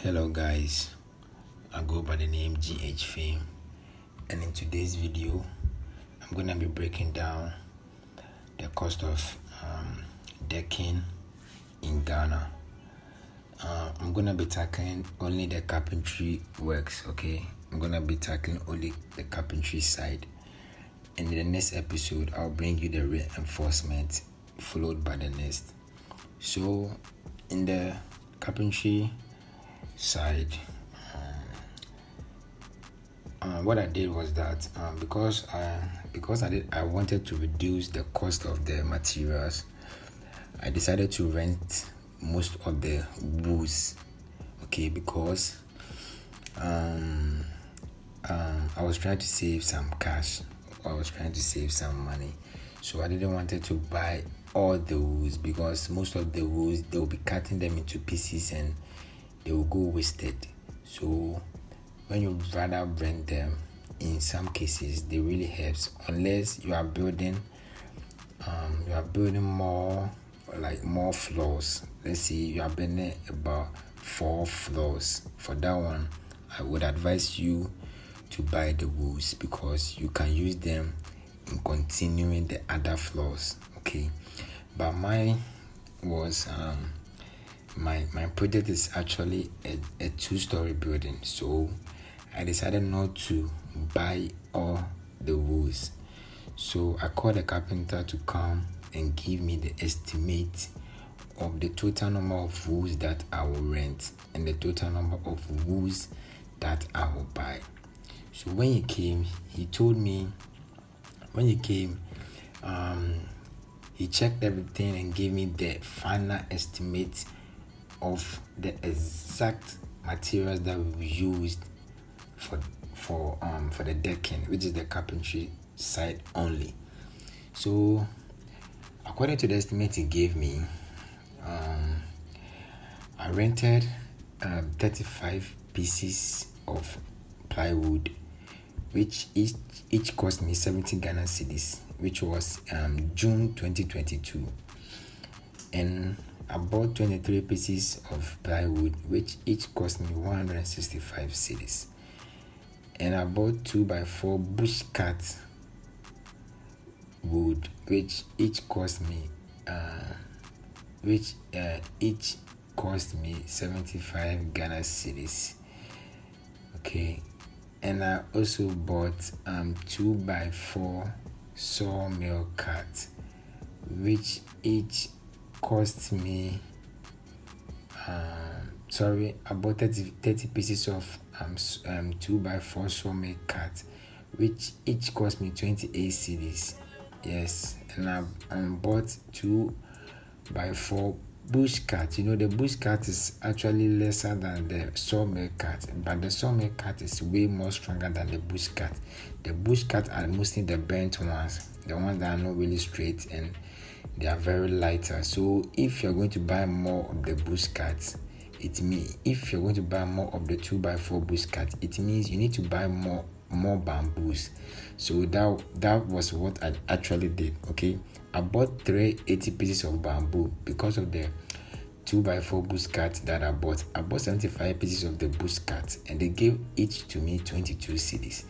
Hello guys, I go by the name GH Fame, and in today's video I'm gonna be breaking down the cost of decking in Ghana. I'm gonna be tackling only the carpentry works, okay? I'm gonna be tackling only the carpentry side, and in the next episode I'll bring you the reinforcement followed by the next. So in the carpentry side, what I did was that because I wanted to reduce the cost of the materials, I decided to rent most of the woods, okay? Because I was trying to save some cash. I was trying to save some money, so I didn't wanted to buy all the woods, because most of the woods they will be cutting them into pieces and they will go wasted. So when you rather rent them, in some cases they really helps, unless you are building more, like more floors. Let's say you are building about 4 floors. For that one, I would advise you to buy the woods, because you can use them in continuing the other floors, okay? But mine was my project is actually a 2-story building, so I decided not to buy all the woods. So I called the carpenter to come and give me the estimate of the total number of woods that I will rent and the total number of woods that I will buy. So when he came, he told me, when he came, he checked everything and gave me the final estimate of the exact materials that we used for the decking, which is the carpentry side only. So according to the estimate he gave me, I rented 35 pieces of plywood, which each cost me 70 Ghana Cedis, which was June 2022. And I bought 23 pieces of plywood, which each cost me 165 Cedis. And I bought 2x4 bush cut wood, which each cost me 75 Ghana Cedis. Okay. And I also bought 2x4 sawmill cut, which each cost me I bought 30 pieces of 2x4 sawmill cut, which each cost me 28 Cedis. Yes. And I bought 2x4 bush cut. You know, the bush cut is actually lesser than the sawmill cut, but the sawmill cut is way more stronger than the bush cut. The bush cut are mostly the bent ones, the ones that are not really straight, and they are very lighter. So if you're going to buy more of the bush cuts, if you're going to buy more of the 2x4 bush cut, it means you need to buy more bamboos. So that was what I actually did. Okay, I bought 380 pieces of bamboo because of the 2x4 bush cut that I bought. I bought 75 pieces of the bush cut, and they gave each to me 22 Cedis.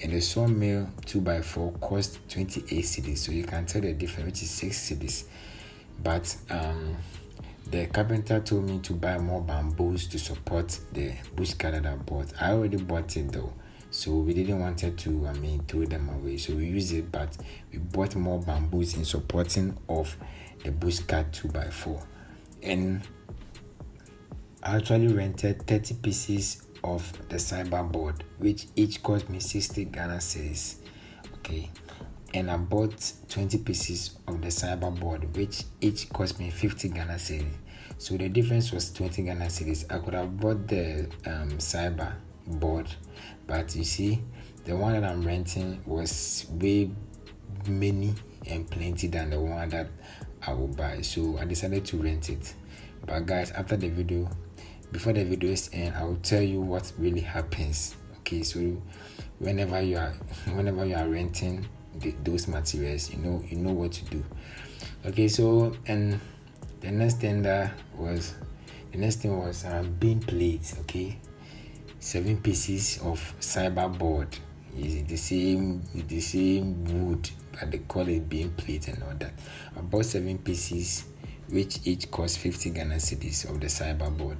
And the sawmill 2x4 cost 28 Cedis, so you can tell the difference, which is 6 Cedis. But the carpenter told me to buy more bamboos to support the bush cut that I bought. I already bought it though, so we didn't want to throw them away, so we used it, but we bought more bamboos in supporting of the bush cut 2x4. And I actually rented 30 pieces of the cyber board, which each cost me 60 Ghana Cedis. Okay. And I bought 20 pieces of the cyber board, which each cost me 50 Ghana Cedis. So the difference was 20 Ghana Cedis. I could have bought the cyber board, but you see, the one that I'm renting was way many and plenty than the one that I will buy. So I decided to rent it. But guys, before the video is end, I will tell you what really happens. Okay, so whenever you are renting those materials, you know what to do. Okay, so and the next tender was The next thing was Bimplate. Okay, 7 pieces of cyber board. It's the same wood, but they call it Bimplate and all that. I bought 7 pieces, which each cost 50 Ghana cedis of the cyber board.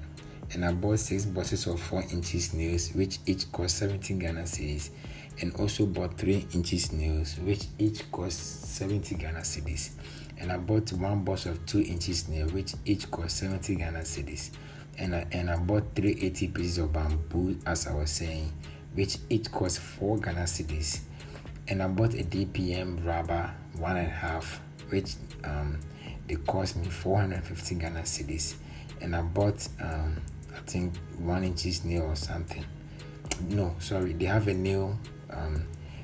And I bought 6 boxes of 4 inches nails, which each cost 17 Ghana cedis. And also bought 3 inches nails, which each cost 70 Ghana cedis. And I bought 1 box of 2 inches nail, which each cost 70 Ghana cedis. And I bought 380 pieces of bamboo, as I was saying, which each cost 4 Ghana cedis. And I bought a DPM rubber 1.5, which they cost me 450 Ghana cedis. And I bought I think 1 inches nail or something. No, sorry, they have a nail.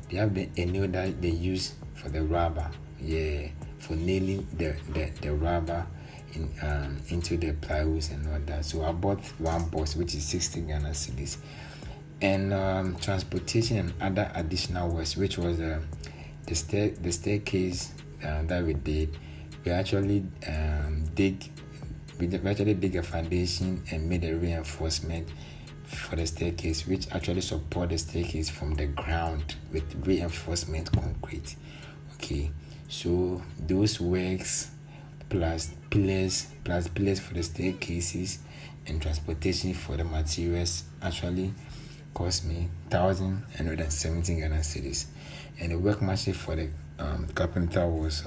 They have a nail that they use for the rubber. Yeah, for nailing the rubber into the plywoods and all that. So I bought 1 box, which is 60 Ghana cedis. And transportation and other additional works, which was the staircase that we did. We actually dig a foundation and made a reinforcement for the staircase, which actually support the staircase from the ground with reinforcement concrete. Okay, so those works plus pillars for the staircases and transportation for the materials actually cost me 1,170 Ghana cedis. And the workmanship for the carpenter was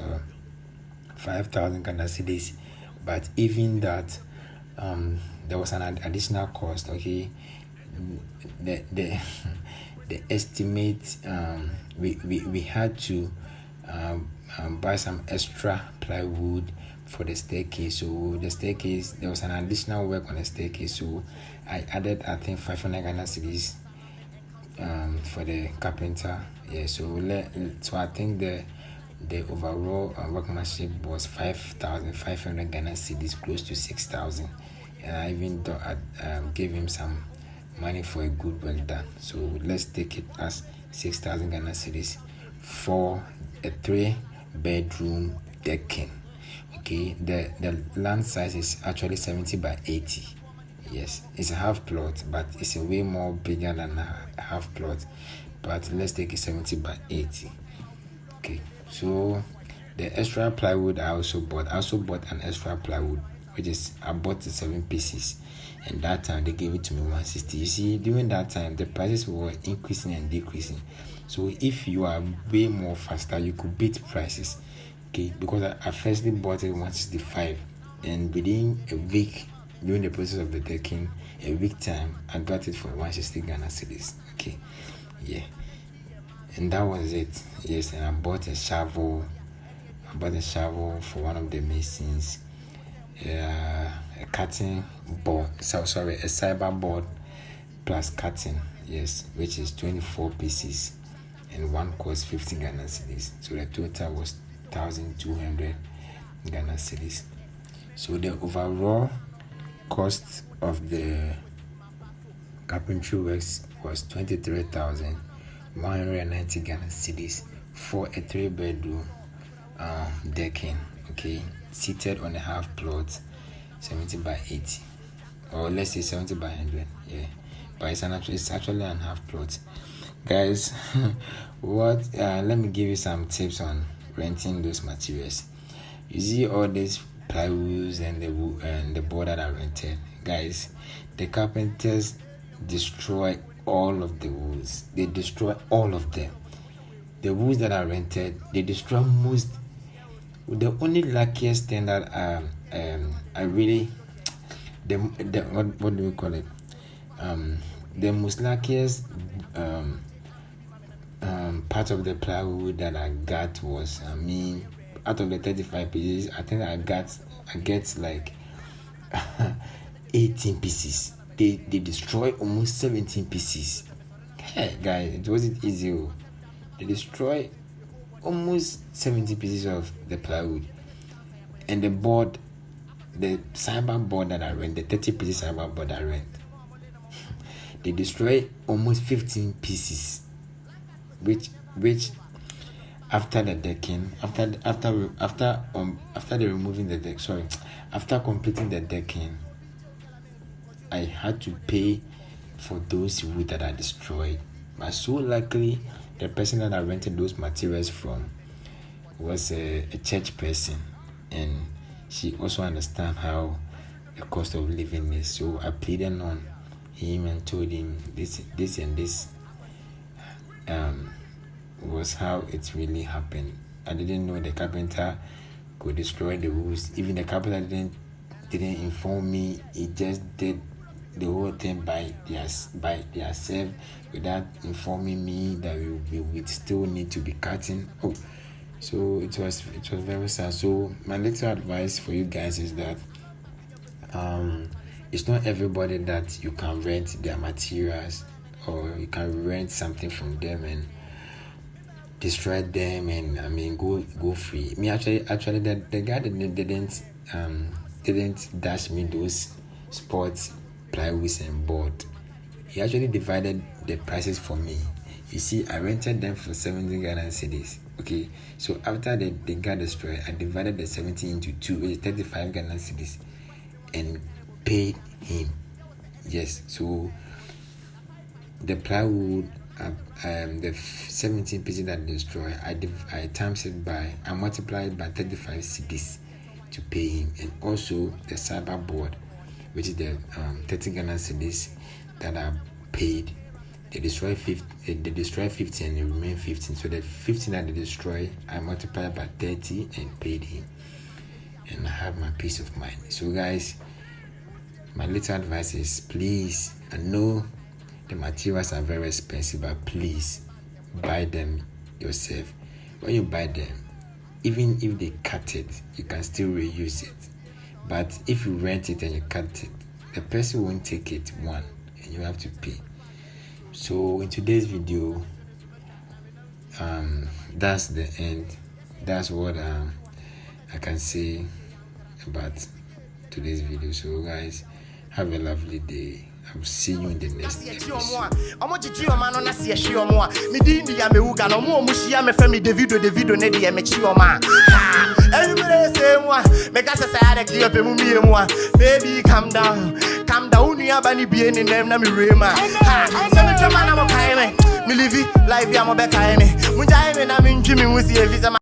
5,000 Ghana cedis. But even that, there was an additional cost. Okay, the estimate, we had to buy some extra plywood for the staircase. So the staircase, there was an additional work on the staircase, so I added, I think, 500 Ghana cedis for the carpenter. Yeah, so I think the overall workmanship was 5,500 Ghana cedis, close to 6,000. And I even gave him some money for a good work done. So let's take it as 6,000 Ghana cedis for a 3-bedroom decking. Okay, the land size is actually 70 by 80. Yes, it's a half plot, but it's a way more bigger than a half plot. But let's take it 70 by 80. Okay, so the extra plywood I also bought an extra plywood, which is, I bought the 7 pieces, and that time they gave it to me 160. You see, during that time the prices were increasing and decreasing. So if you are way more faster, you could beat prices. Okay, because I firstly bought it 165, and within a week, during the process of the decking, a week time, I got it for 160 Ghana cedis. Okay, yeah, and that was it. Yes, and I bought a shovel. For one of the masons. A cutting board. A cyber board plus cutting. Yes, which is 24 pieces, and one cost 50 Ghana cedis. So the total was 1,200 Ghana cedis. So the overall cost of the carpentry works was 23,190 Ghana cedis for a 3-bedroom decking. Okay, seated on a half plot, 70 by 80, or let's say 70 by 100. Yeah, but it's actually an half plot, guys. Let me give you some tips on renting those materials. You see all these plywoods and the board that I rented, guys. The carpenters destroy all of the woods. They destroy all of them. The woods that I rented, they destroy most. The only luckiest thing that I really, what do we call it? The most luckiest part of the plywood that I got was, out of the 35 pieces, I think I get like 18 pieces. They destroy almost 17 pieces. Hey guys, it wasn't easy. They destroy almost 70 pieces of the plywood. And the board, the cyber board that I rent, the 30 pieces cyber board I rent, they destroy almost 15 pieces, which after the decking, after the removing the deck, after completing the decking, I had to pay for those wood that I destroyed. But so luckily, the person that I rented those materials from was a church person, and she also understands how the cost of living is. So I pleaded on him and told him this and this was how it really happened. I didn't know the carpenter could destroy the woods. Even the carpenter didn't inform me. He just did the whole thing by themselves without informing me that we would still need to be cutting. Oh, so it was very sad. So my little advice for you guys is that it's not everybody that you can rent their materials, or you can rent something from them and destroy them and go free. Me actually the guy didn't dash me those sports plywoods and board. He actually divided the prices for me. You see, I rented them for 70 Ghana cedis. Okay, so after they got destroyed, I divided the 70 into 2, which is 35 Ghana cedis, and paid him. Yes, so the plywood, the 17 pieces that destroy, I times it by, I multiplied by 35 cedis to pay him, and also the cyber board, which is the 30 Ghana cedis that I paid. They destroy 50, and it remain 15. So the 15 that they destroy, I multiplied by 30 and paid him, and I have my peace of mind. So guys, my little advice is, please, I know the materials are very expensive, but please buy them yourself. When you buy them, even if they cut it, you can still reuse it. But if you rent it and you cut it, the person won't take it, and you have to pay. So in today's video, that's the end. That's what I can say about today's video. So guys, have a lovely day. I will see you in the next episode. Baby, calm down. You have any being in them, me rema. Send me to man, I'm a kind. Me live it like I'm a better. I'm in Jimmy with the visa.